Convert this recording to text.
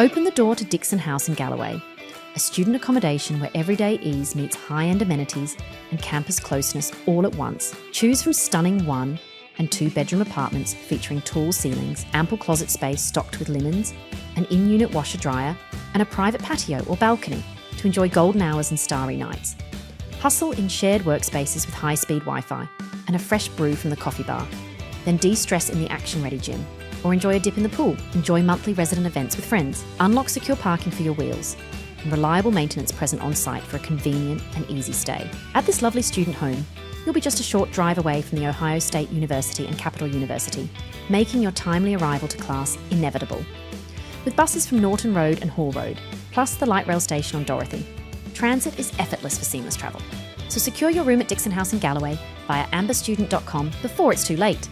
Open the door to Dixon House in Galloway, a student accommodation where everyday ease meets high-end amenities and campus closeness all at once. Choose from stunning 1- and 2-bedroom apartments featuring tall ceilings, ample closet space stocked with linens, an in-unit washer-dryer, and a private patio or balcony to enjoy golden hours and starry nights. Hustle in shared workspaces with high-speed Wi-Fi and a fresh brew from the coffee bar. Then de-stress in the action-ready gym, or enjoy a dip in the pool. Enjoy monthly resident events with friends. Unlock secure parking for your wheels, and reliable maintenance present on site for a convenient and easy stay. At this lovely student home, you'll be just a short drive away from the Ohio State University and Capital University, making your timely arrival to class inevitable. With buses from Norton Road and Hall Road, plus the light rail station on Dorothy, transit is effortless for seamless travel. So secure your room at Dixon House in Galloway via amberstudent.com before it's too late.